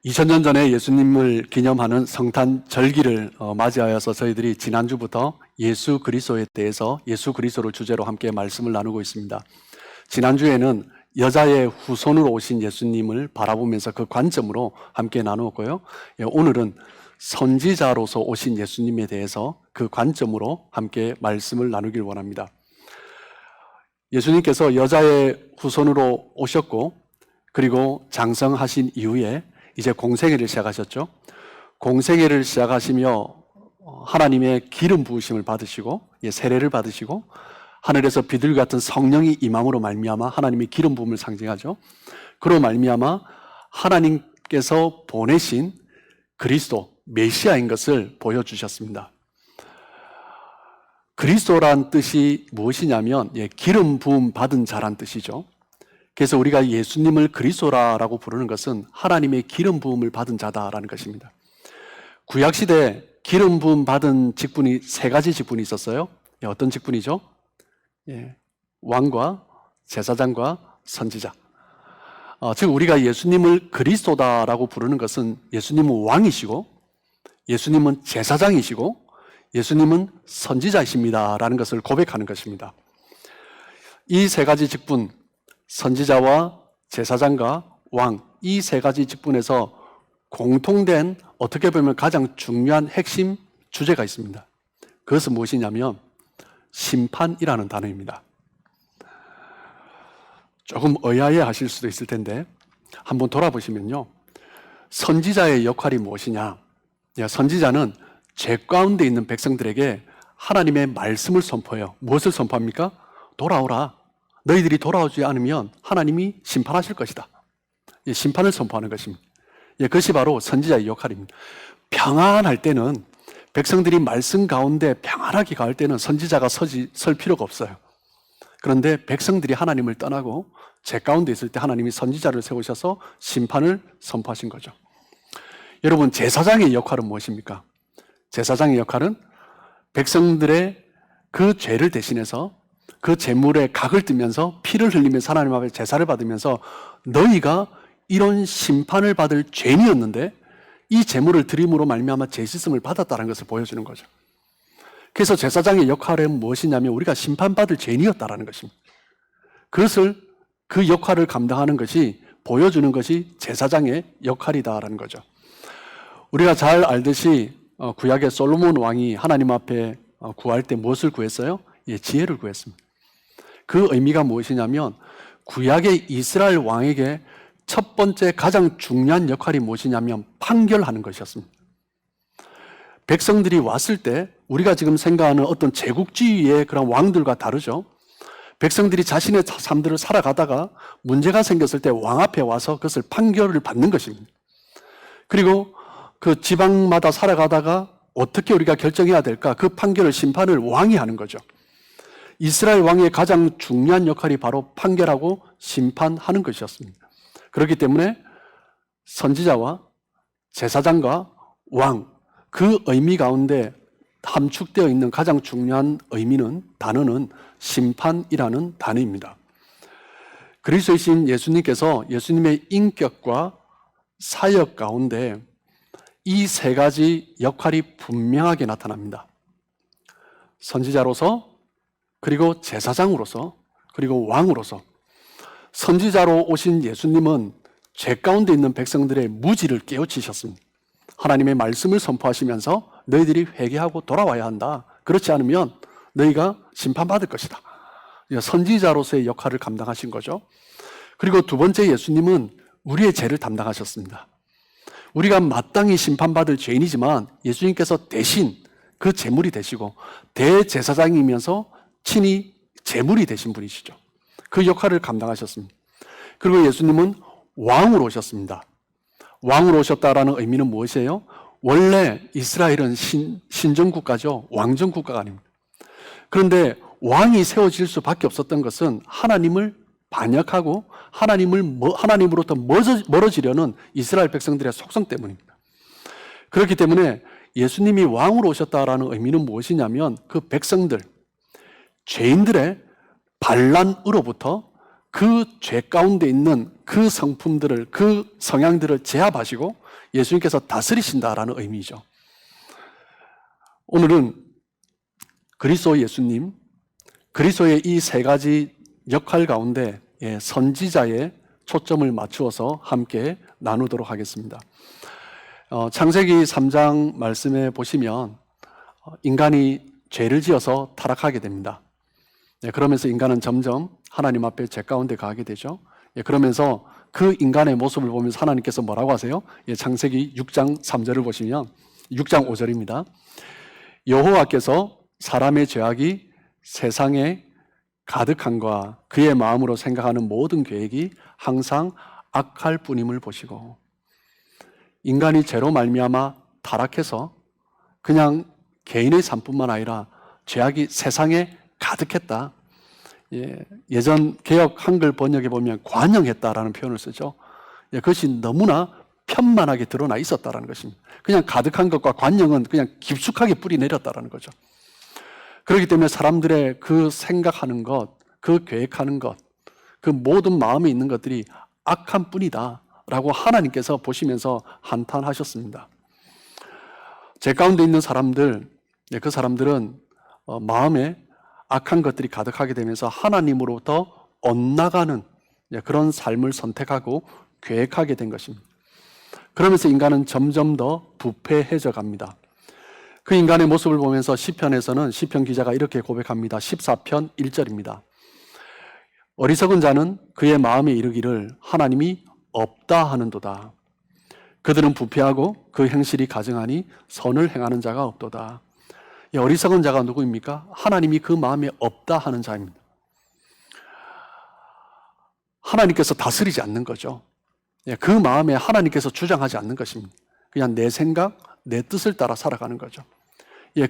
2000년 전에 예수님을 기념하는 성탄 절기를 맞이하여서 저희들이 지난주부터 예수 그리스도에 대해서 예수 그리스도를 주제로 함께 말씀을 나누고 있습니다. 지난주에는 여자의 후손으로 오신 예수님을 바라보면서 그 관점으로 함께 나누었고요. 오늘은 선지자로서 오신 예수님에 대해서 그 관점으로 함께 말씀을 나누길 원합니다. 예수님께서 여자의 후손으로 오셨고 그리고 장성하신 이후에 이제 공생애를 시작하셨죠. 공생애를 시작하시며 하나님의 기름 부으심을 받으시고 세례를 받으시고 하늘에서 비둘기 같은 성령이 임함으로 말미암아 하나님의 기름 부음을 상징하죠. 그로 말미암아 하나님께서 보내신 그리스도 메시아인 것을 보여주셨습니다. 그리스도란 뜻이 무엇이냐면 기름 부음 받은 자란 뜻이죠. 그래서 우리가 예수님을 그리스도라고 부르는 것은 하나님의 기름 부음을 받은 자다라는 것입니다. 구약시대 기름 부음 받은 직분이 세 가지 직분이 있었어요. 어떤 직분이죠? 왕과 제사장과 선지자. 즉 우리가 예수님을 그리스도다라고 부르는 것은 예수님은 왕이시고 예수님은 제사장이시고 예수님은 선지자이십니다라는 것을 고백하는 것입니다. 이 세 가지 직분, 선지자와 제사장과 왕, 이 세 가지 직분에서 공통된 어떻게 보면 가장 중요한 핵심 주제가 있습니다. 그것은 무엇이냐면 심판이라는 단어입니다. 조금 의아해 하실 수도 있을 텐데 한번 돌아보시면요, 선지자의 역할이 무엇이냐? 선지자는 죄 가운데 있는 백성들에게 하나님의 말씀을 선포해요. 무엇을 선포합니까? 돌아오라. 너희들이 돌아오지 않으면 하나님이 심판하실 것이다. 심판을 선포하는 것입니다. 그것이 바로 선지자의 역할입니다. 평안할 때는, 백성들이 말씀 가운데 평안하게 갈 때는 선지자가 설 필요가 없어요. 그런데 백성들이 하나님을 떠나고 죄 가운데 있을 때 하나님이 선지자를 세우셔서 심판을 선포하신 거죠. 여러분, 제사장의 역할은 무엇입니까? 제사장의 역할은 백성들의 그 죄를 대신해서 그 제물에 각을 뜨면서 피를 흘리면서 하나님 앞에 제사를 받으면서 너희가 이런 심판을 받을 죄인이었는데 이 제물을 드림으로 말미암아 죄 씻음을 받았다는 것을 보여주는 거죠. 그래서 제사장의 역할은 무엇이냐면 우리가 심판받을 죄인이었다는 것입니다. 그 역할을 감당하는 것이, 보여주는 것이 제사장의 역할이다라는 거죠. 우리가 잘 알듯이 구약의 솔로몬 왕이 하나님 앞에 구할 때 무엇을 구했어요? 지혜를 구했습니다. 그 의미가 무엇이냐면 구약의 이스라엘 왕에게 첫 번째 가장 중요한 역할이 무엇이냐면 판결하는 것이었습니다. 백성들이 왔을 때 우리가 지금 생각하는 어떤 제국주의의 그런 왕들과 다르죠. 백성들이 자신의 삶들을 살아가다가 문제가 생겼을 때 왕 앞에 와서 그것을 판결을 받는 것입니다. 그리고 그 지방마다 살아가다가 어떻게 우리가 결정해야 될까? 그 판결을, 심판을 왕이 하는 거죠. 이스라엘 왕의 가장 중요한 역할이 바로 판결하고 심판하는 것이었습니다. 그렇기 때문에 선지자와 제사장과 왕, 그 의미 가운데 함축되어 있는 가장 중요한 단어는 심판이라는 단어입니다. 그리스도이신 예수님께서 예수님의 인격과 사역 가운데 이 세 가지 역할이 분명하게 나타납니다. 선지자로서, 그리고 제사장으로서, 그리고 왕으로서. 선지자로 오신 예수님은 죄 가운데 있는 백성들의 무지를 깨우치셨습니다. 하나님의 말씀을 선포하시면서 너희들이 회개하고 돌아와야 한다. 그렇지 않으면 너희가 심판받을 것이다. 선지자로서의 역할을 감당하신 거죠. 그리고 두 번째, 예수님은 우리의 죄를 담당하셨습니다. 우리가 마땅히 심판받을 죄인이지만 예수님께서 대신 그 제물이 되시고 대제사장이면서 친히 제물이 되신 분이시죠. 그 역할을 감당하셨습니다. 그리고 예수님은 왕으로 오셨습니다. 왕으로 오셨다라는 의미는 무엇이에요? 원래 이스라엘은 신정국가죠. 왕정국가가 아닙니다. 그런데 왕이 세워질 수밖에 없었던 것은 하나님을 반역하고 하나님으로부터 멀어지려는 이스라엘 백성들의 속성 때문입니다. 그렇기 때문에 예수님이 왕으로 오셨다라는 의미는 무엇이냐면 그 백성들, 죄인들의 반란으로부터 그 죄 가운데 있는 그 성품들을, 그 성향들을 제압하시고 예수님께서 다스리신다라는 의미죠. 오늘은 그리스도 예수님, 그리스도의 이 세 가지 역할 가운데 선지자의 초점을 맞추어서 함께 나누도록 하겠습니다. 창세기 3장 말씀에 보시면 인간이 죄를 지어서 타락하게 됩니다. 그러면서 인간은 점점 하나님 앞에 죄 가운데 가게 되죠. 그러면서 그 인간의 모습을 보면서 하나님께서 뭐라고 하세요? 창세기 6장 3절을 보시면 6장 5절입니다. 여호와께서 사람의 죄악이 세상에 가득한과 그의 마음으로 생각하는 모든 계획이 항상 악할 뿐임을 보시고, 인간이 죄로 말미암아 타락해서 그냥 개인의 삶뿐만 아니라 죄악이 세상에 가득했다. 예전 개역 한글 번역에 보면 관영했다라는 표현을 쓰죠. 그것이 너무나 편만하게 드러나 있었다라는 것입니다. 그냥 가득한 것과 관영은 그냥 깊숙하게 뿌리 내렸다라는 거죠. 그렇기 때문에 사람들의 그 생각하는 것, 그 계획하는 것, 그 모든 마음에 있는 것들이 악한 뿐이다 라고 하나님께서 보시면서 한탄하셨습니다. 제 가운데 있는 사람들, 그 사람들은 마음에 악한 것들이 가득하게 되면서 하나님으로부터 엇나가는 그런 삶을 선택하고 계획하게 된 것입니다. 그러면서 인간은 점점 더 부패해져 갑니다. 그 인간의 모습을 보면서 시편에서는 시편 기자가 이렇게 고백합니다. 14편 1절입니다. 어리석은 자는 그의 마음에 이르기를 하나님이 없다 하는도다. 그들은 부패하고 그 행실이 가증하니 선을 행하는 자가 없도다. 어리석은 자가 누구입니까? 하나님이 그 마음에 없다 하는 자입니다. 하나님께서 다스리지 않는 거죠. 그 마음에 하나님께서 주장하지 않는 것입니다. 그냥 내 생각, 내 뜻을 따라 살아가는 거죠.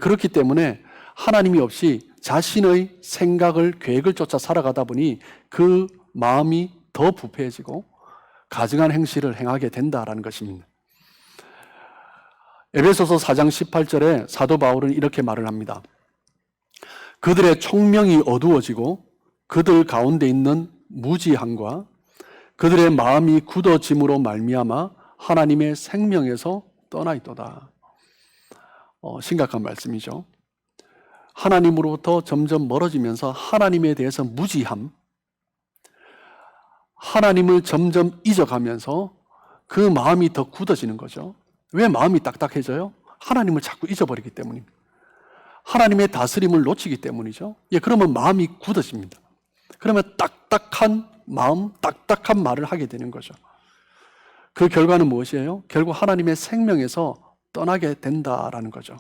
그렇기 때문에 하나님이 없이 자신의 생각을, 계획을 쫓아 살아가다 보니 그 마음이 더 부패해지고 가증한 행실을 행하게 된다라는 것입니다. 에베소서 4장 18절에 사도 바울은 이렇게 말을 합니다. 그들의 총명이 어두워지고 그들 가운데 있는 무지함과 그들의 마음이 굳어짐으로 말미암아 하나님의 생명에서 떠나 있도다. 심각한 말씀이죠. 하나님으로부터 점점 멀어지면서 하나님에 대해서 무지함, 하나님을 점점 잊어가면서 그 마음이 더 굳어지는 거죠. 왜 마음이 딱딱해져요? 하나님을 자꾸 잊어버리기 때문입니다. 하나님의 다스림을 놓치기 때문이죠. 그러면 마음이 굳어집니다. 그러면 딱딱한 마음, 딱딱한 말을 하게 되는 거죠. 그 결과는 무엇이에요? 결국 하나님의 생명에서 떠나게 된다라는 거죠.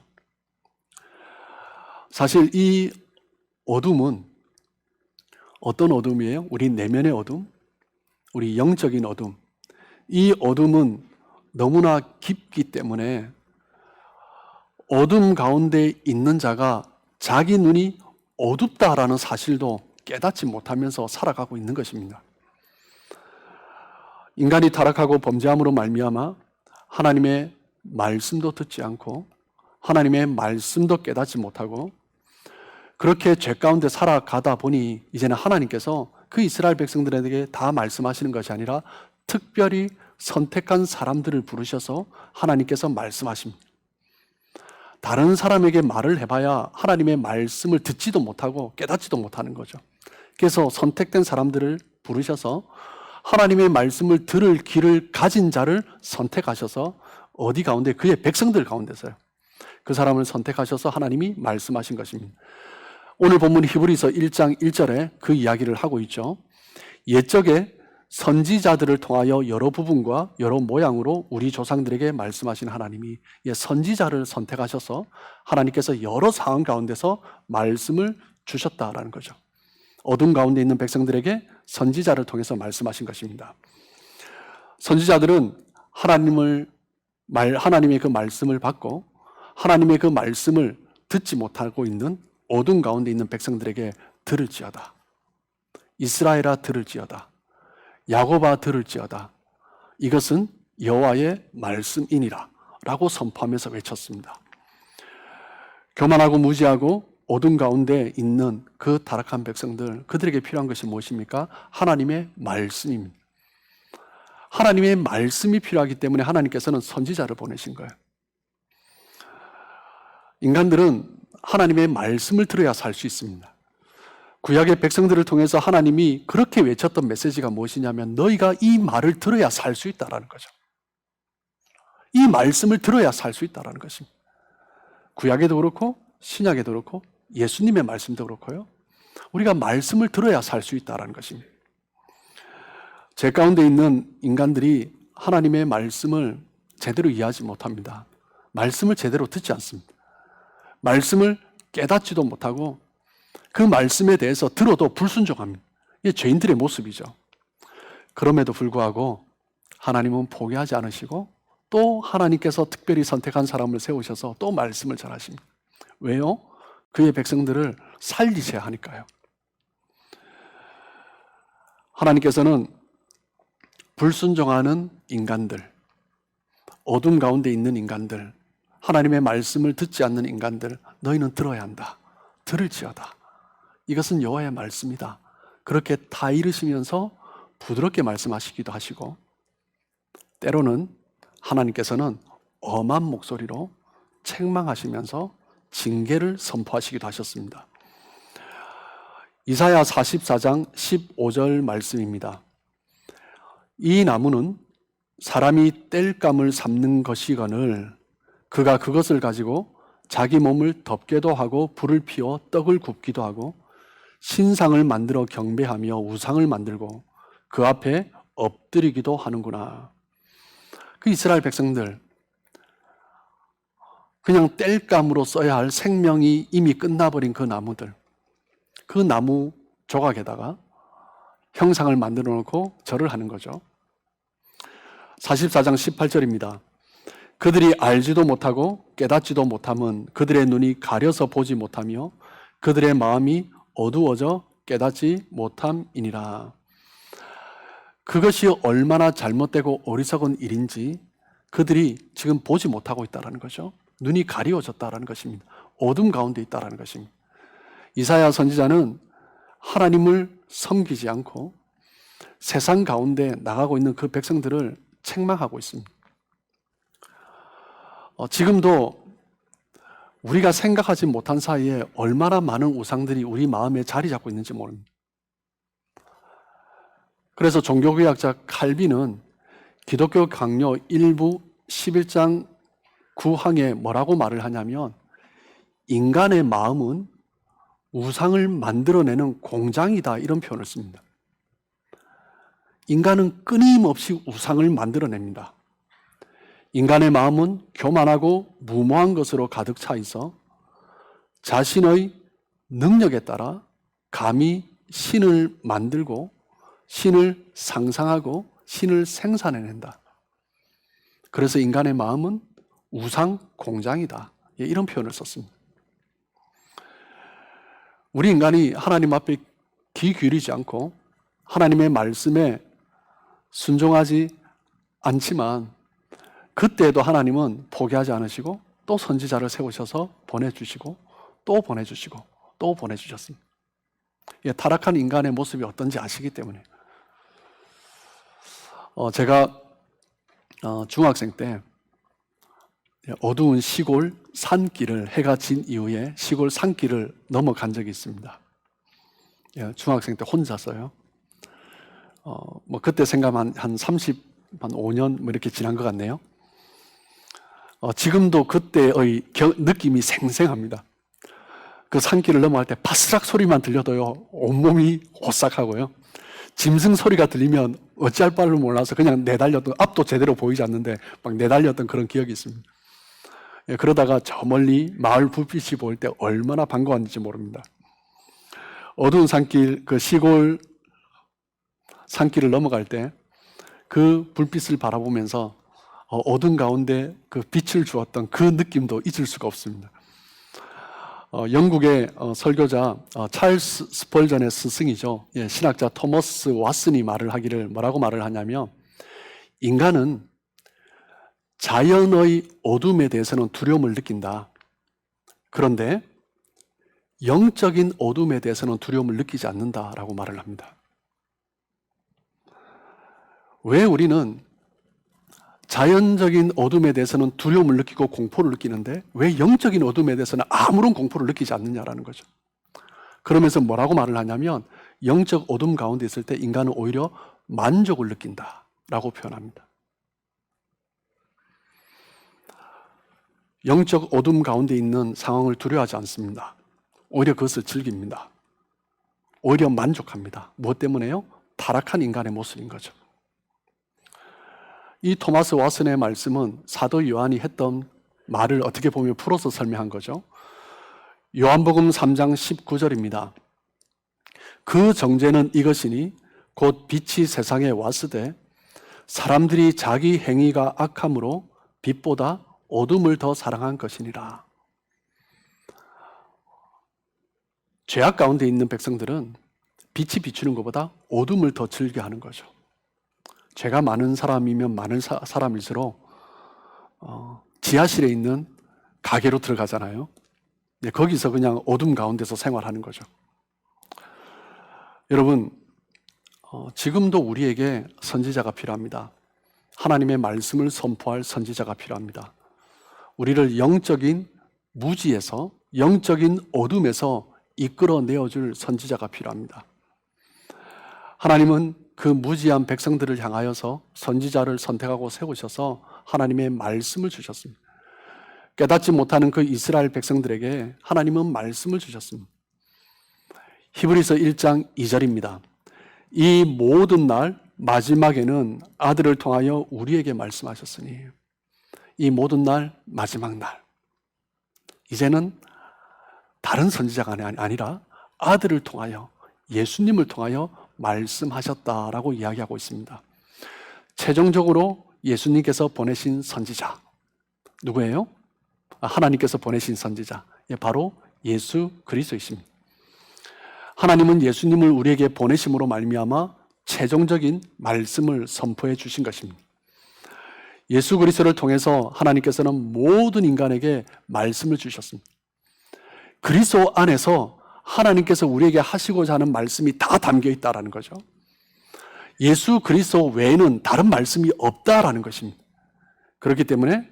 사실 이 어둠은 어떤 어둠이에요? 우리 내면의 어둠, 우리 영적인 어둠. 이 어둠은 너무나 깊기 때문에 어둠 가운데 있는 자가 자기 눈이 어둡다라는 사실도 깨닫지 못하면서 살아가고 있는 것입니다. 인간이 타락하고 범죄함으로 말미암아 하나님의 말씀도 듣지 않고 하나님의 말씀도 깨닫지 못하고 그렇게 죄 가운데 살아가다 보니 이제는 하나님께서 그 이스라엘 백성들에게 다 말씀하시는 것이 아니라 특별히 선택한 사람들을 부르셔서 하나님께서 말씀하십니다. 다른 사람에게 말을 해봐야 하나님의 말씀을 듣지도 못하고 깨닫지도 못하는 거죠. 그래서 선택된 사람들을 부르셔서 하나님의 말씀을 들을 귀를 가진 자를 선택하셔서 어디 가운데? 그의 백성들 가운데서요. 그 사람을 선택하셔서 하나님이 말씀하신 것입니다. 오늘 본문 히브리서 1장 1절에 그 이야기를 하고 있죠. 옛적에 선지자들을 통하여 여러 부분과 여러 모양으로 우리 조상들에게 말씀하신 하나님이 선지자를 선택하셔서 하나님께서 여러 상황 가운데서 말씀을 주셨다라는 거죠. 어둠 가운데 있는 백성들에게 선지자를 통해서 말씀하신 것입니다. 선지자들은 하나님의 그 말씀을 받고 하나님의 그 말씀을 듣지 못하고 있는 어둠 가운데 있는 백성들에게 들을지어다. 이스라엘아 들을지어다. 야곱아 들을지어다. 이것은 여호와의 말씀이니라 라고 선포하면서 외쳤습니다. 교만하고 무지하고 어둠 가운데 있는 그 타락한 백성들, 그들에게 필요한 것이 무엇입니까? 하나님의 말씀입니다. 하나님의 말씀이 필요하기 때문에 하나님께서는 선지자를 보내신 거예요. 인간들은 하나님의 말씀을 들어야 살 수 있습니다. 구약의 백성들을 통해서 하나님이 그렇게 외쳤던 메시지가 무엇이냐면 너희가 이 말을 들어야 살 수 있다라는 거죠. 이 말씀을 들어야 살 수 있다라는 것입니다. 구약에도 그렇고 신약에도 그렇고 예수님의 말씀도 그렇고요. 우리가 말씀을 들어야 살 수 있다라는 것입니다. 죄 가운데 있는 인간들이 하나님의 말씀을 제대로 이해하지 못합니다. 말씀을 제대로 듣지 않습니다. 말씀을 깨닫지도 못하고 그 말씀에 대해서 들어도 불순종합니다. 이게 죄인들의 모습이죠. 그럼에도 불구하고 하나님은 포기하지 않으시고 또 하나님께서 특별히 선택한 사람을 세우셔서 또 말씀을 전하십니다. 왜요? 그의 백성들을 살리셔야 하니까요. 하나님께서는 불순종하는 인간들, 어둠 가운데 있는 인간들, 하나님의 말씀을 듣지 않는 인간들, 너희는 들어야 한다. 들을지어다. 이것은 여호와의 말씀이다. 그렇게 다 이르시면서 부드럽게 말씀하시기도 하시고, 때로는 하나님께서는 엄한 목소리로 책망하시면서 징계를 선포하시기도 하셨습니다. 이사야 44장 15절 말씀입니다. 이 나무는 사람이 땔감을 삶는 것이거늘 그가 그것을 가지고 자기 몸을 덮게도 하고 불을 피워 떡을 굽기도 하고 신상을 만들어 경배하며 우상을 만들고 그 앞에 엎드리기도 하는구나. 그 이스라엘 백성들, 그냥 땔감으로 써야 할 생명이 이미 끝나버린 그 나무들, 그 나무 조각에다가 형상을 만들어 놓고 절을 하는 거죠. 44장 18절입니다. 그들이 알지도 못하고 깨닫지도 못함은 그들의 눈이 가려서 보지 못하며 그들의 마음이 어두워져 깨닫지 못함이니라. 그것이 얼마나 잘못되고 어리석은 일인지 그들이 지금 보지 못하고 있다는 거죠. 눈이 가리워졌다는 것입니다. 어둠 가운데 있다는 것입니다. 이사야 선지자는 하나님을 섬기지 않고 세상 가운데 나가고 있는 그 백성들을 책망하고 있습니다. 지금도 우리가 생각하지 못한 사이에 얼마나 많은 우상들이 우리 마음에 자리 잡고 있는지 모릅니다. 그래서 종교개혁자 칼빈은 기독교 강요 1부 11장 9항에 뭐라고 말을 하냐면 인간의 마음은 우상을 만들어내는 공장이다, 이런 표현을 씁니다. 인간은 끊임없이 우상을 만들어냅니다. 인간의 마음은 교만하고 무모한 것으로 가득 차 있어 자신의 능력에 따라 감히 신을 만들고 신을 상상하고 신을 생산해낸다. 그래서 인간의 마음은 우상 공장이다, 이런 표현을 썼습니다. 우리 인간이 하나님 앞에 귀 기울이지 않고 하나님의 말씀에 순종하지 않지만 그때에도 하나님은 포기하지 않으시고 또 선지자를 세우셔서 보내주시고 또 보내주시고 또 보내주셨습니다. 타락한 인간의 모습이 어떤지 아시기 때문에. 제가 중학생 때 어두운 시골 산길을, 해가 진 이후에 시골 산길을 넘어간 적이 있습니다. 중학생 때 혼자서요. 그때 생각하면 한 35년 이렇게 지난 것 같네요. 지금도 그때의 느낌이 생생합니다. 그 산길을 넘어갈 때 바스락 소리만 들려도요, 온몸이 오싹하고요. 짐승 소리가 들리면 어찌할 바를 몰라서 그냥 내달렸던, 앞도 제대로 보이지 않는데 막 내달렸던 그런 기억이 있습니다. 그러다가 저 멀리 마을 불빛이 보일 때 얼마나 반가웠는지 모릅니다. 어두운 산길, 그 시골 산길을 넘어갈 때 그 불빛을 바라보면서 어둠 가운데 그 빛을 주었던 그 느낌도 잊을 수가 없습니다. 영국의 설교자 찰스 스펄전의 스승이죠. 신학자 토머스 왓슨이 말을 하기를 뭐라고 말을 하냐면 인간은 자연의 어둠에 대해서는 두려움을 느낀다. 그런데 영적인 어둠에 대해서는 두려움을 느끼지 않는다라고 말을 합니다. 왜 우리는 자연적인 어둠에 대해서는 두려움을 느끼고 공포를 느끼는데 왜 영적인 어둠에 대해서는 아무런 공포를 느끼지 않느냐라는 거죠. 그러면서 뭐라고 말을 하냐면 영적 어둠 가운데 있을 때 인간은 오히려 만족을 느낀다라고 표현합니다. 영적 어둠 가운데 있는 상황을 두려워하지 않습니다. 오히려 그것을 즐깁니다. 오히려 만족합니다. 무엇 때문에요? 타락한 인간의 모습인 거죠. 이 토마스 왓슨의 말씀은 사도 요한이 했던 말을 어떻게 보면 풀어서 설명한 거죠. 요한복음 3장 19절입니다. 그 정죄는 이것이니 곧 빛이 세상에 왔으되 사람들이 자기 행위가 악함으로 빛보다 어둠을 더 사랑한 것이니라. 죄악 가운데 있는 백성들은 빛이 비추는 것보다 어둠을 더 즐겨하는 거죠. 죄가 많은 사람이면 많은 사람일수록 지하실에 있는 가게로 들어가잖아요. 거기서 그냥 어둠 가운데서 생활하는 거죠. 여러분, 지금도 우리에게 선지자가 필요합니다. 하나님의 말씀을 선포할 선지자가 필요합니다. 우리를 영적인 무지에서, 영적인 어둠에서 이끌어내어줄 선지자가 필요합니다. 하나님은 그 무지한 백성들을 향하여서 선지자를 선택하고 세우셔서 하나님의 말씀을 주셨습니다. 깨닫지 못하는 그 이스라엘 백성들에게 하나님은 말씀을 주셨습니다. 히브리서 1장 2절입니다. 이 모든 날 마지막에는 아들을 통하여 우리에게 말씀하셨으니, 이 모든 날 마지막 날, 이제는 다른 선지자가 아니라 아들을 통하여, 예수님을 통하여 말씀하셨다라고 이야기하고 있습니다. 최종적으로 예수님께서 보내신 선지자 누구예요? 하나님께서 보내신 선지자, 바로 예수 그리스도이십니다. 하나님은 예수님을 우리에게 보내심으로 말미암아 최종적인 말씀을 선포해 주신 것입니다. 예수 그리스도를 통해서 하나님께서는 모든 인간에게 말씀을 주셨습니다. 그리스도 안에서 하나님께서 우리에게 하시고자 하는 말씀이 다 담겨 있다는 거죠. 예수 그리스도 외에는 다른 말씀이 없다라는 것입니다. 그렇기 때문에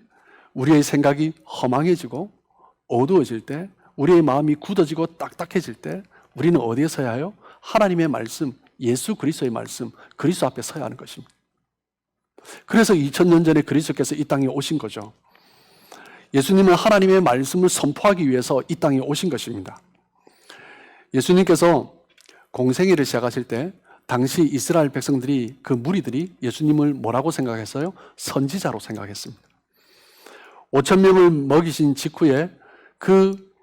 우리의 생각이 허망해지고 어두워질 때, 우리의 마음이 굳어지고 딱딱해질 때 우리는 어디에 서야 해요? 하나님의 말씀, 예수 그리스도의 말씀, 그리스도 앞에 서야 하는 것입니다. 그래서 2000년 전에 그리스도께서 이 땅에 오신 거죠. 예수님은 하나님의 말씀을 선포하기 위해서 이 땅에 오신 것입니다. 예수님께서 공생애를 시작하실 때 당시 이스라엘 백성들이, 그 무리들이 예수님을 뭐라고 생각했어요? 선지자로 생각했습니다. 5,000명을 먹이신 직후에 그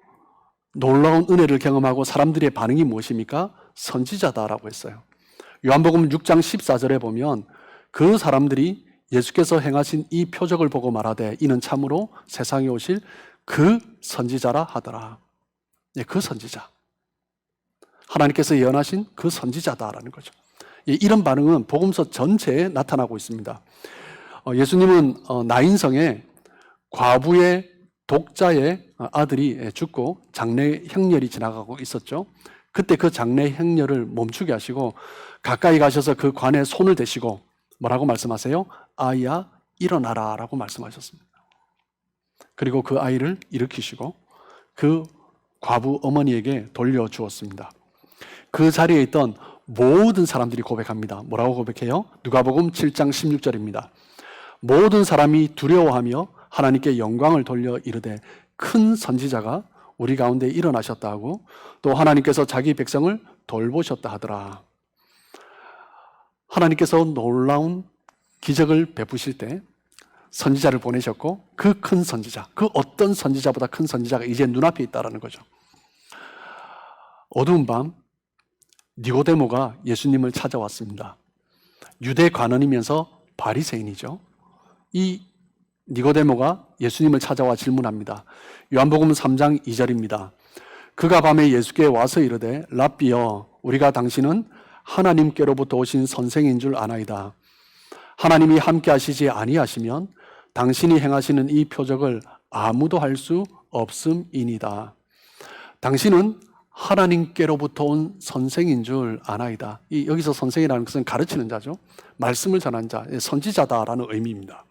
놀라운 은혜를 경험하고 사람들의 반응이 무엇입니까? 선지자다라고 했어요. 요한복음 6장 14절에 보면 그 사람들이 예수께서 행하신 이 표적을 보고 말하되 이는 참으로 세상에 오실 그 선지자라 하더라. 그 선지자, 하나님께서 예언하신 그 선지자다라는 거죠. 이런 반응은 복음서 전체에 나타나고 있습니다. 예수님은 나인성에 과부의 독자의 아들이 죽고 장례 행렬이 지나가고 있었죠. 그때 그 장례 행렬을 멈추게 하시고 가까이 가셔서 그 관에 손을 대시고 뭐라고 말씀하세요? 아이야 일어나라 라고 말씀하셨습니다. 그리고 그 아이를 일으키시고 그 과부 어머니에게 돌려주었습니다. 그 자리에 있던 모든 사람들이 고백합니다. 뭐라고 고백해요? 누가복음 7장 16절입니다. 모든 사람이 두려워하며 하나님께 영광을 돌려 이르되 큰 선지자가 우리 가운데 일어나셨다 하고 또 하나님께서 자기 백성을 돌보셨다 하더라. 하나님께서 놀라운 기적을 베푸실 때 선지자를 보내셨고 그 큰 선지자, 그 어떤 선지자보다 큰 선지자가 이제 눈앞에 있다는 거죠. 어두운 밤 니고데모가 예수님을 찾아왔습니다. 유대 관원이면서 바리새인이죠. 이 니고데모가 예수님을 찾아와 질문합니다. 요한복음 3장 2절입니다. 그가 밤에 예수께 와서 이르되 랍비여 우리가 당신은 하나님께로부터 오신 선생인 줄 아나이다. 하나님이 함께 하시지 아니하시면 당신이 행하시는 이 표적을 아무도 할 수 없음이니이다. 당신은 하나님께로부터 온 선생인 줄 아나이다. 여기서 선생이라는 것은 가르치는 자죠. 말씀을 전한 자, 선지자다라는 의미입니다.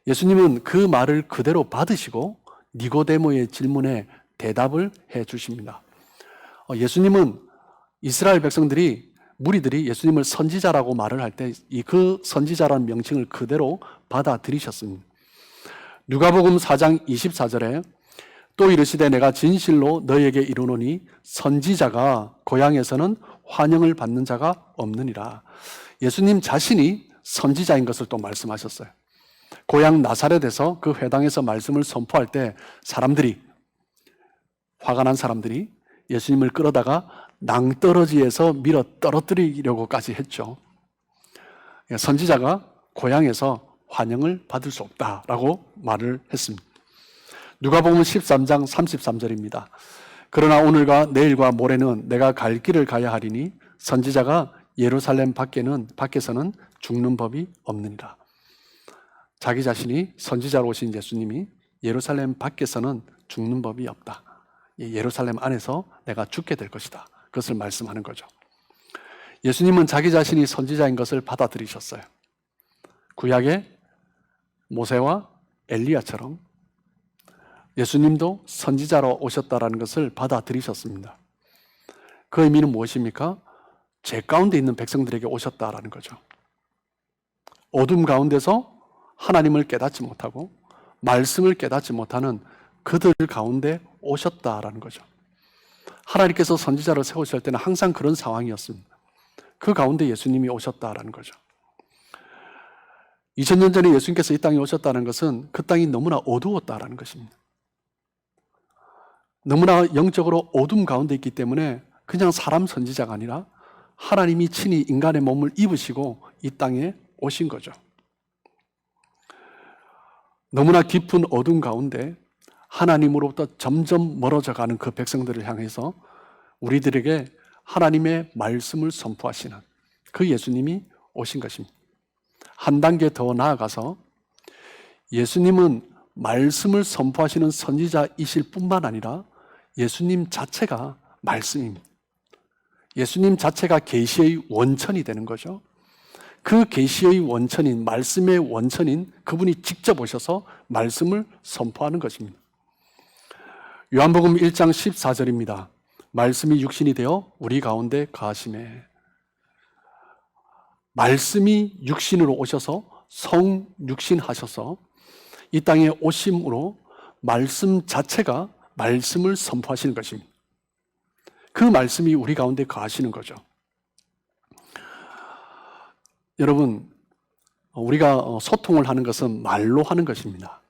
예수님은 그 말을 그대로 받으시고 니고데모의 질문에 대답을 해 주십니다. 예수님은 이스라엘 백성들이, 무리들이 예수님을 선지자라고 말을 할 때 그 선지자라는 명칭을 그대로 받아들이셨습니다. 누가복음 4장 24절에 또 이르시되 내가 진실로 너희에게 이르노니 선지자가 고향에서는 환영을 받는 자가 없느니라. 예수님 자신이 선지자인 것을 또 말씀하셨어요. 고향 나사렛에서 그 회당에서 말씀을 선포할 때 사람들이, 화가 난 사람들이 예수님을 끌어다가 낭떠러지에서 밀어 떨어뜨리려고까지 했죠. 선지자가 고향에서 환영을 받을 수 없다라고 말을 했습니다. 누가복음 13장 33절입니다. 그러나 오늘과 내일과 모레는 내가 갈 길을 가야 하리니 선지자가 예루살렘 밖에서는 죽는 법이 없느니라. 자기 자신이 선지자로 오신 예수님이 예루살렘 밖에서는 죽는 법이 없다. 예루살렘 안에서 내가 죽게 될 것이다. 그것을 말씀하는 거죠. 예수님은 자기 자신이 선지자인 것을 받아들이셨어요. 구약의 모세와 엘리야처럼 예수님도 선지자로 오셨다라는 것을 받아들이셨습니다. 그 의미는 무엇입니까? 죄 가운데 있는 백성들에게 오셨다라는 거죠. 어둠 가운데서 하나님을 깨닫지 못하고 말씀을 깨닫지 못하는 그들 가운데 오셨다라는 거죠. 하나님께서 선지자를 세우실 때는 항상 그런 상황이었습니다. 그 가운데 예수님이 오셨다라는 거죠. 2000년 전에 예수님께서 이 땅에 오셨다는 것은 그 땅이 너무나 어두웠다라는 것입니다. 너무나 영적으로 어둠 가운데 있기 때문에 그냥 사람 선지자가 아니라 하나님이 친히 인간의 몸을 입으시고 이 땅에 오신 거죠. 너무나 깊은 어둠 가운데 하나님으로부터 점점 멀어져 가는 그 백성들을 향해서 우리들에게 하나님의 말씀을 선포하시는 그 예수님이 오신 것입니다. 한 단계 더 나아가서 예수님은 말씀을 선포하시는 선지자이실 뿐만 아니라 예수님 자체가 말씀입니다. 예수님 자체가 계시의 원천이 되는 거죠. 그 계시의 원천인, 말씀의 원천인 그분이 직접 오셔서 말씀을 선포하는 것입니다. 요한복음 1장 14절입니다. 말씀이 육신이 되어 우리 가운데 거하심에, 말씀이 육신으로 오셔서 성육신하셔서 이 땅에 오심으로 말씀 자체가 말씀을 선포하시는 것입니다. 그 말씀이 우리 가운데 거하시는 거죠. 여러분, 우리가 소통을 하는 것은 말로 하는 것입니다.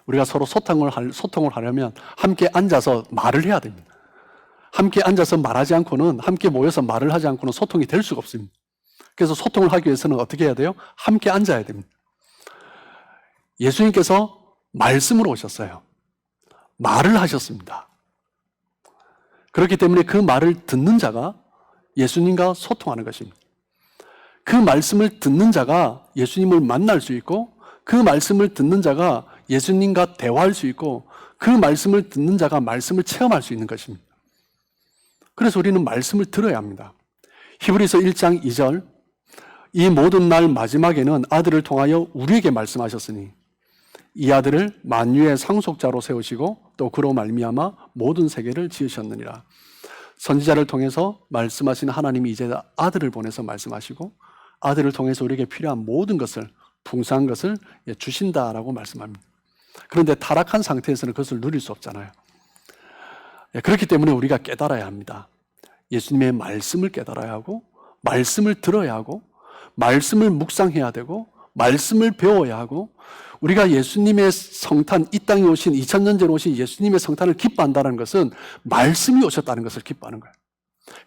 우리가 서로 소통을 하려면 함께 앉아서 말을 해야 됩니다. 함께 앉아서 말하지 않고는, 함께 모여서 말을 하지 않고는 소통이 될 수가 없습니다. 그래서 소통을 하기 위해서는 어떻게 해야 돼요? 함께 앉아야 됩니다. 예수님께서 말씀으로 오셨어요. 말을 하셨습니다. 그렇기 때문에 그 말을 듣는 자가 예수님과 소통하는 것입니다. 그 말씀을 듣는 자가 예수님을 만날 수 있고, 그 말씀을 듣는 자가 예수님과 대화할 수 있고, 그 말씀을 듣는 자가 말씀을 체험할 수 있는 것입니다. 그래서 우리는 말씀을 들어야 합니다. 히브리서 1장 2절, 이 모든 날 마지막에는 아들을 통하여 우리에게 말씀하셨으니 이 아들을 만유의 상속자로 세우시고 또 그로 말미암아 모든 세계를 지으셨느니라. 선지자를 통해서 말씀하신 하나님이 이제 아들을 보내서 말씀하시고 아들을 통해서 우리에게 필요한 모든 것을, 풍성한 것을 주신다라고 말씀합니다. 그런데 타락한 상태에서는 그것을 누릴 수 없잖아요. 그렇기 때문에 우리가 깨달아야 합니다. 예수님의 말씀을 깨달아야 하고, 말씀을 들어야 하고, 말씀을 묵상해야 되고, 말씀을 배워야 하고, 우리가 예수님의 성탄, 이 땅에 오신 2000년 전에 오신 예수님의 성탄을 기뻐한다는 것은 말씀이 오셨다는 것을 기뻐하는 거예요.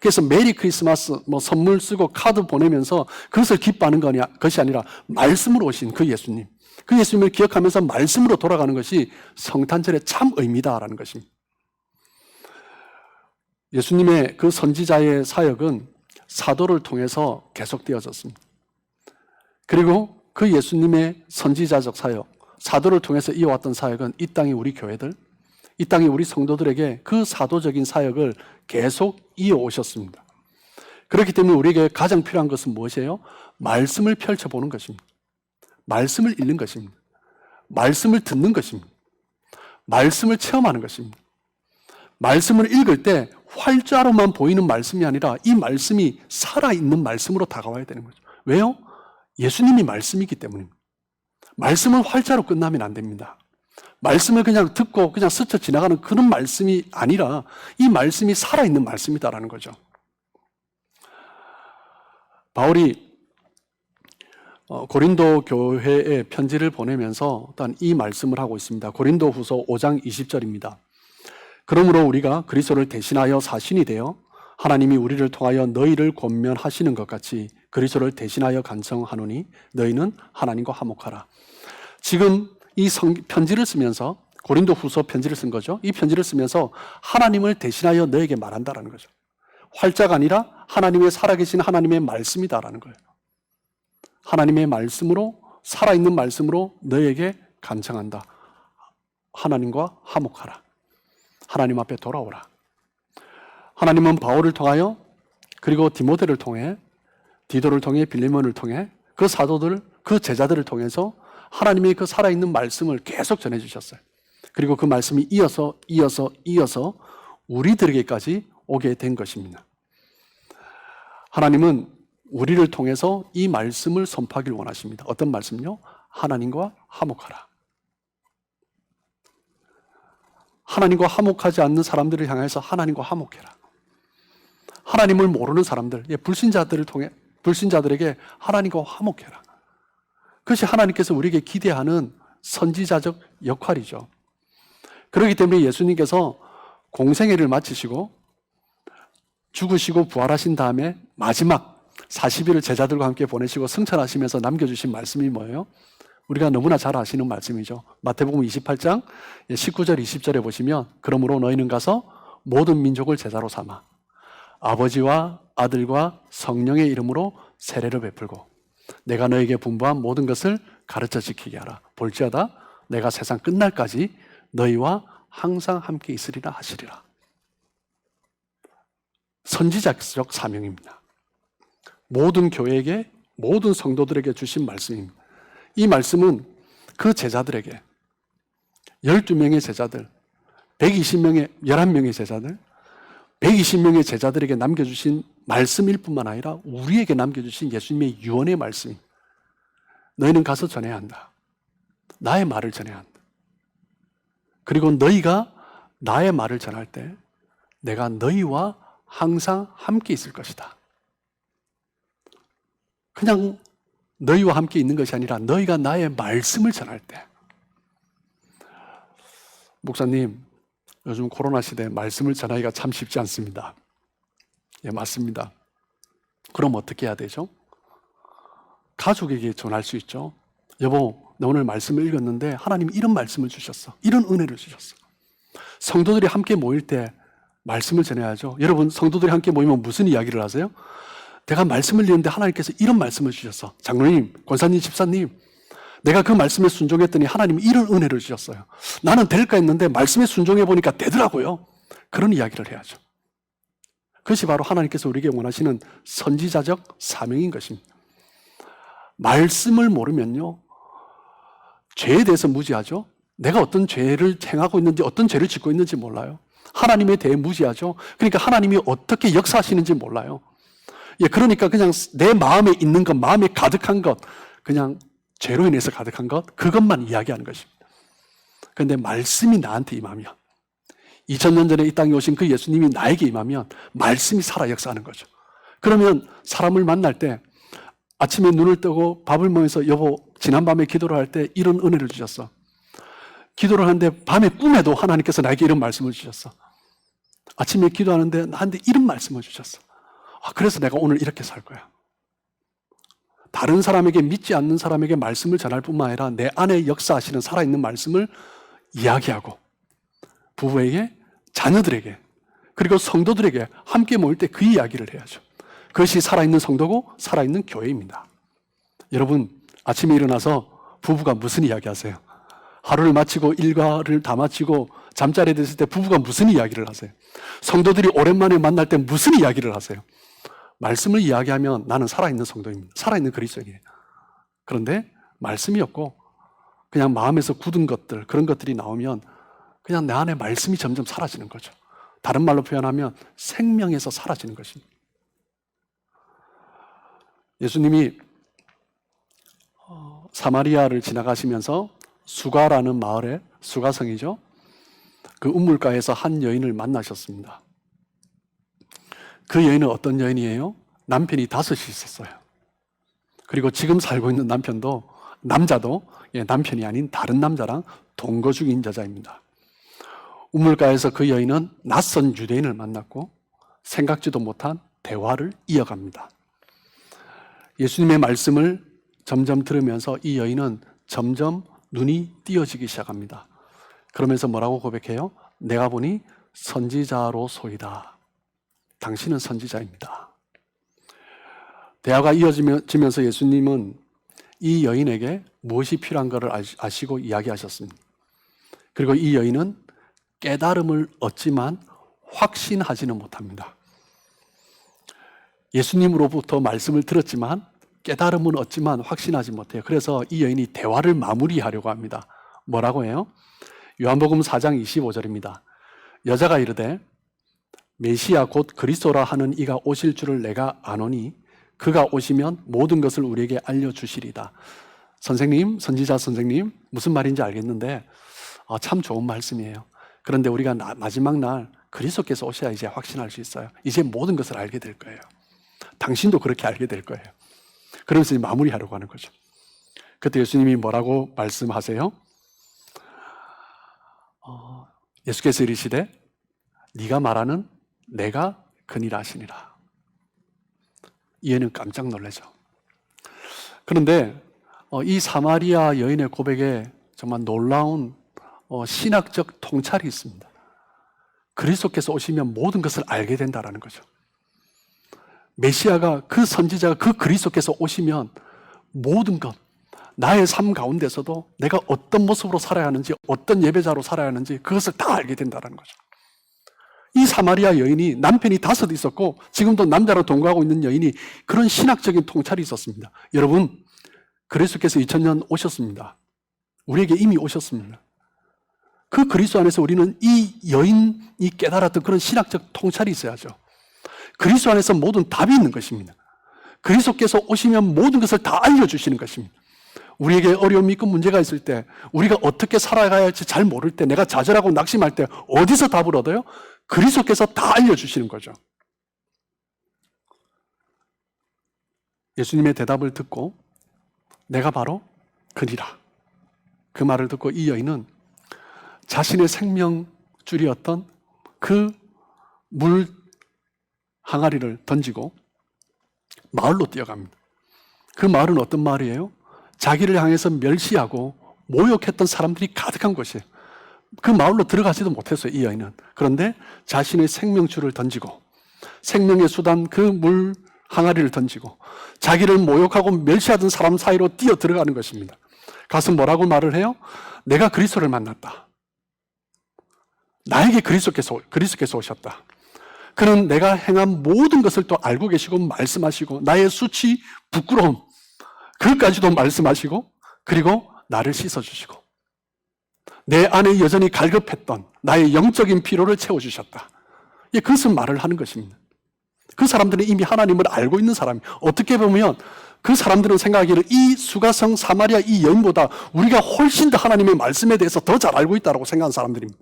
그래서 메리 크리스마스 선물 쓰고 카드 보내면서 그것을 기뻐하는 것이 아니라 말씀으로 오신 그 예수님, 그 예수님을 기억하면서 말씀으로 돌아가는 것이 성탄절의 참 의미다라는 것입니다. 예수님의 그 선지자의 사역은 사도를 통해서 계속되어졌습니다. 그리고 그 예수님의 선지자적 사역, 사도를 통해서 이어왔던 사역은 이 땅의 우리 교회들, 이 땅에 우리 성도들에게 그 사도적인 사역을 계속 이어오셨습니다. 그렇기 때문에 우리에게 가장 필요한 것은 무엇이에요? 말씀을 펼쳐보는 것입니다. 말씀을 읽는 것입니다. 말씀을 듣는 것입니다. 말씀을 체험하는 것입니다. 말씀을 읽을 때 활자로만 보이는 말씀이 아니라 이 말씀이 살아있는 말씀으로 다가와야 되는 거죠. 왜요? 예수님이 말씀이기 때문입니다. 말씀은 활자로 끝나면 안 됩니다. 말씀을 그냥 듣고 그냥 스쳐 지나가는 그런 말씀이 아니라 이 말씀이 살아있는 말씀이다라는 거죠. 바울이 고린도 교회에 편지를 보내면서 일단 이 말씀을 하고 있습니다. 고린도 후서 5장 20절입니다. 그러므로 우리가 그리스도를 대신하여 사신이 되어 하나님이 우리를 통하여 너희를 권면하시는 것 같이 그리스도를 대신하여 간청하노니 너희는 하나님과 화목하라. 지금 이 편지를 쓰면서 고린도 후서 편지를 쓴 거죠. 이 편지를 쓰면서 하나님을 대신하여 너에게 말한다라는 거죠. 활자가 아니라 하나님의 살아계신 하나님의 말씀이다라는 거예요. 하나님의 말씀으로, 살아있는 말씀으로 너에게 간청한다. 하나님과 화목하라. 하나님 앞에 돌아오라. 하나님은 바울을 통하여 그리고 디모데를 통해 디도를 통해 빌레몬을 통해 그 사도들, 그 제자들을 통해서 하나님의 그 살아있는 말씀을 계속 전해주셨어요. 그리고 그 말씀이 이어서 우리들에게까지 오게 된 것입니다. 하나님은 우리를 통해서 이 말씀을 선포하기를 원하십니다. 어떤 말씀요? 하나님과 화목하라. 하나님과 화목하지 않는 사람들을 향해서 하나님과 화목해라. 하나님을 모르는 사람들, 불신자들에게 하나님과 화목해라. 그것이 하나님께서 우리에게 기대하는 선지자적 역할이죠. 그렇기 때문에 예수님께서 공생애를 마치시고 죽으시고 부활하신 다음에 마지막 40일을 제자들과 함께 보내시고 승천하시면서 남겨주신 말씀이 뭐예요? 우리가 너무나 잘 아시는 말씀이죠. 마태복음 28장 19절 20절에 보시면 그러므로 너희는 가서 모든 민족을 제자로 삼아 아버지와 아들과 성령의 이름으로 세례를 베풀고 내가 너에게 분부한 모든 것을 가르쳐 지키게 하라. 볼지어다 내가 세상 끝날까지 너희와 항상 함께 있으리라 하시리라. 선지자적 사명입니다. 모든 교회에게, 모든 성도들에게 주신 말씀입니다. 이 말씀은 그 제자들에게 12명의 제자들, 11명의 제자들, 120명의 제자들에게 남겨주신 말씀일 뿐만 아니라 우리에게 남겨주신 예수님의 유언의 말씀. 너희는 가서 전해야 한다. 나의 말을 전해야 한다. 그리고 너희가 나의 말을 전할 때 내가 너희와 항상 함께 있을 것이다. 그냥 너희와 함께 있는 것이 아니라 너희가 나의 말씀을 전할 때. 목사님, 요즘 코로나 시대에 말씀을 전하기가 참 쉽지 않습니다. 예, 맞습니다. 그럼 어떻게 해야 되죠? 가족에게 전할 수 있죠. 여보, 나 오늘 말씀을 읽었는데 하나님이 이런 말씀을 주셨어. 이런 은혜를 주셨어. 성도들이 함께 모일 때 말씀을 전해야죠. 여러분, 성도들이 함께 모이면 무슨 이야기를 하세요? 내가 말씀을 읽는데 하나님께서 이런 말씀을 주셨어. 장로님, 권사님, 집사님, 내가 그 말씀에 순종했더니 하나님이 이런 은혜를 주셨어요. 나는 될까 했는데 말씀에 순종해 보니까 되더라고요. 그런 이야기를 해야죠. 그것이 바로 하나님께서 우리에게 원하시는 선지자적 사명인 것입니다. 말씀을 모르면요, 죄에 대해서 무지하죠. 내가 어떤 죄를 행하고 있는지, 어떤 죄를 짓고 있는지 몰라요. 하나님에 대해 무지하죠. 그러니까 하나님이 어떻게 역사하시는지 몰라요. 예, 그러니까 그냥 내 마음에 있는 것, 마음에 가득한 것, 그냥 죄로 인해서 가득한 것, 그것만 이야기하는 것입니다. 그런데 말씀이 나한테 임하면, 2000년 전에 이 땅에 오신 그 예수님이 나에게 임하면 말씀이 살아 역사하는 거죠. 그러면 사람을 만날 때 아침에 눈을 뜨고 밥을 먹으면서 여보, 지난밤에 기도를 할 때 이런 은혜를 주셨어. 기도를 하는데 밤에 꿈에도 하나님께서 나에게 이런 말씀을 주셨어. 아침에 기도하는데 나한테 이런 말씀을 주셨어. 그래서 내가 오늘 이렇게 살 거야. 다른 사람에게, 믿지 않는 사람에게 말씀을 전할 뿐만 아니라 내 안에 역사하시는 살아있는 말씀을 이야기하고 부부에게, 자녀들에게, 그리고 성도들에게 함께 모일 때 그 이야기를 해야죠. 그것이 살아있는 성도고 살아있는 교회입니다. 여러분, 아침에 일어나서 부부가 무슨 이야기 하세요? 하루를 마치고 일과를 다 마치고 잠자리에 됐을 때 부부가 무슨 이야기를 하세요? 성도들이 오랜만에 만날 때 무슨 이야기를 하세요? 말씀을 이야기하면 나는 살아있는 성도입니다. 살아있는 그리스도인이에요. 그런데 말씀이 없고 그냥 마음에서 굳은 것들, 그런 것들이 나오면 그냥 내 안에 말씀이 점점 사라지는 거죠. 다른 말로 표현하면 생명에서 사라지는 것입니다. 예수님이 사마리아를 지나가시면서 수가라는 마을에, 수가성이죠, 그 우물가에서 한 여인을 만나셨습니다. 그 여인은 어떤 여인이에요? 남편이 5이 있었어요. 그리고 지금 살고 있는 남자도 남편이 아닌 다른 남자랑 동거 중인 여자입니다. 우물가에서 그 여인은 낯선 유대인을 만났고 생각지도 못한 대화를 이어갑니다. 예수님의 말씀을 점점 들으면서 이 여인은 점점 눈이 띄어지기 시작합니다. 그러면서 뭐라고 고백해요? 내가 보니 선지자로소이다. 당신은 선지자입니다. 대화가 이어지면서 예수님은 이 여인에게 무엇이 필요한 것을 아시고 이야기하셨습니다. 그리고 이 여인은 깨달음을 얻지만 확신하지는 못합니다. 예수님으로부터 말씀을 들었지만 깨달음은 얻지만 확신하지 못해요. 그래서 이 여인이 대화를 마무리하려고 합니다. 뭐라고 해요? 요한복음 4장 25절입니다. 여자가 이르되 메시아 곧 그리스도라 하는 이가 오실 줄을 내가 아노니 그가 오시면 모든 것을 우리에게 알려주시리다. 선생님, 선지자 선생님, 무슨 말인지 알겠는데 참 좋은 말씀이에요. 그런데 우리가 마지막 날 그리스도께서 오셔야 이제 확신할 수 있어요. 이제 모든 것을 알게 될 거예요. 당신도 그렇게 알게 될 거예요. 그러면서 이제 마무리하려고 하는 거죠. 그때 예수님이 뭐라고 말씀하세요? 예수께서 이르시되 네가 말하는 내가 그니라 하시니라. 이에는 깜짝 놀라죠. 그런데 이 사마리아 여인의 고백에 정말 놀라운 신학적 통찰이 있습니다. 그리스도께서 오시면 모든 것을 알게 된다는 거죠. 메시아가, 그 선지자가, 그 그리스도께서 오시면 모든 것, 나의 삶 가운데서도 내가 어떤 모습으로 살아야 하는지, 어떤 예배자로 살아야 하는지 그것을 다 알게 된다는 거죠. 이 사마리아 여인이 남편이 5 있었고 지금도 남자로 동거하고 있는 여인이 그런 신학적인 통찰이 있었습니다. 여러분, 그리스도께서 2000년 오셨습니다. 우리에게 이미 오셨습니다. 그 그리스도 안에서 우리는 이 여인이 깨달았던 그런 신학적 통찰이 있어야죠. 그리스도 안에서 모든 답이 있는 것입니다. 그리스도께서 오시면 모든 것을 다 알려주시는 것입니다. 우리에게 어려움이 있고 문제가 있을 때, 우리가 어떻게 살아가야 할지 잘 모를 때, 내가 좌절하고 낙심할 때 어디서 답을 얻어요? 그리스도께서 다 알려주시는 거죠. 예수님의 대답을 듣고 내가 바로 그니라, 그 말을 듣고 이 여인은 자신의 생명줄이었던 그 물 항아리를 던지고 마을로 뛰어갑니다. 그 마을은 어떤 마을이에요? 자기를 향해서 멸시하고 모욕했던 사람들이 가득한 곳이에요. 그 마을로 들어가지도 못했어요, 이 여인은. 그런데 자신의 생명줄을 던지고, 생명의 수단 그 물 항아리를 던지고 자기를 모욕하고 멸시하던 사람 사이로 뛰어 들어가는 것입니다. 가서 뭐라고 말을 해요? 내가 그리스도를 만났다. 나에게 그리스도께서 오셨다. 그는 내가 행한 모든 것을 또 알고 계시고 말씀하시고, 나의 수치, 부끄러움, 그것까지도 말씀하시고, 그리고 나를 씻어주시고, 내 안에 여전히 갈급했던 나의 영적인 피로를 채워주셨다. 그것은 말을 하는 것입니다. 그 사람들은 이미 하나님을 알고 있는 사람이에요. 어떻게 보면 그 사람들은 생각하기를 이 수가성 사마리아 이 여인보다 우리가 훨씬 더 하나님의 말씀에 대해서 더 잘 알고 있다고 생각하는 사람들입니다.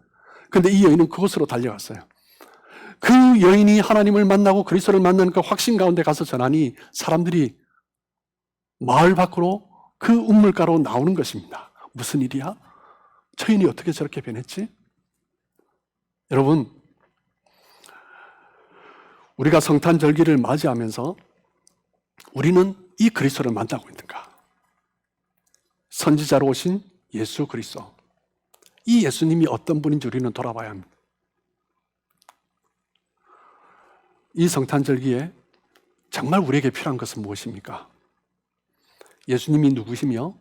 그런데 이 여인은 그곳으로 달려갔어요. 그 여인이 하나님을 만나고 그리스도를 만나는 그 확신 가운데 가서 전하니 사람들이 마을 밖으로 그 우물가로 나오는 것입니다. 무슨 일이야? 저 여인이 어떻게 저렇게 변했지? 여러분, 우리가 성탄절기를 맞이하면서 우리는 이 그리스도를 만나고 있는가? 선지자로 오신 예수 그리스도, 이 예수님이 어떤 분인지 우리는 돌아봐야 합니다. 이 성탄절기에 정말 우리에게 필요한 것은 무엇입니까? 예수님이 누구시며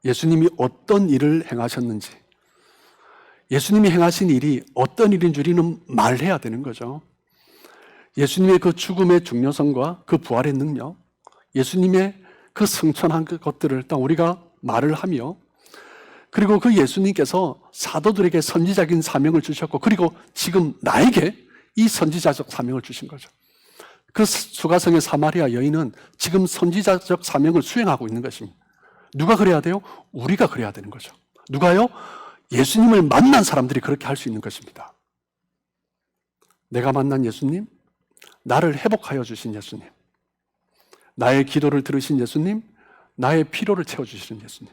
예수님이 어떤 일을 행하셨는지, 예수님이 행하신 일이 어떤 일인 줄 우리는 말해야 되는 거죠. 예수님의 그 죽음의 중요성과 그 부활의 능력, 예수님의 그 승천한 그 것들을 일단 우리가 말을 하며, 그리고 그 예수님께서 사도들에게 선지자적인 사명을 주셨고, 그리고 지금 나에게 이 선지자적 사명을 주신 거죠. 그 수가성의 사마리아 여인은 지금 선지자적 사명을 수행하고 있는 것입니다. 누가 그래야 돼요? 우리가 그래야 되는 거죠. 누가요? 예수님을 만난 사람들이 그렇게 할 수 있는 것입니다. 내가 만난 예수님, 나를 회복하여 주신 예수님, 나의 기도를 들으신 예수님, 나의 필요를 채워주시는 예수님,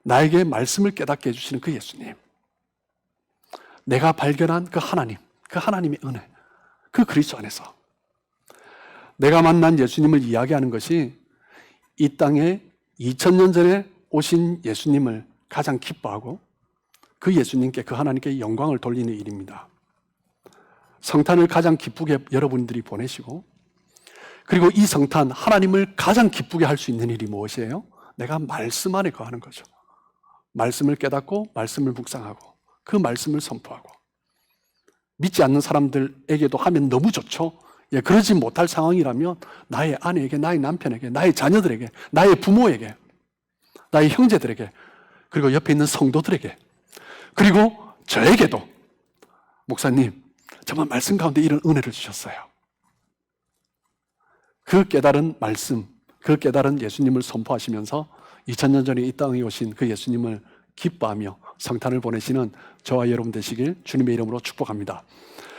나에게 말씀을 깨닫게 해주시는 그 예수님, 내가 발견한 그 하나님, 그 하나님의 은혜, 그 그리스도 안에서 내가 만난 예수님을 이야기하는 것이 이 땅에 2000년 전에 오신 예수님을 가장 기뻐하고 그 예수님께, 그 하나님께 영광을 돌리는 일입니다. 성탄을 가장 기쁘게 여러분들이 보내시고, 그리고 이 성탄, 하나님을 가장 기쁘게 할 수 있는 일이 무엇이에요? 내가 말씀 안에 거하는 거죠. 말씀을 깨닫고 말씀을 묵상하고 그 말씀을 선포하고, 믿지 않는 사람들에게도 하면 너무 좋죠. 예, 그러지 못할 상황이라면 나의 아내에게, 나의 남편에게, 나의 자녀들에게, 나의 부모에게, 나의 형제들에게, 그리고 옆에 있는 성도들에게, 그리고 저에게도, 목사님 정말 말씀 가운데 이런 은혜를 주셨어요. 그 깨달은 말씀, 그 깨달은 예수님을 선포하시면서 2000년 전에 이 땅에 오신 그 예수님을 기뻐하며 성탄을 보내시는 저와 여러분 되시길 주님의 이름으로 축복합니다.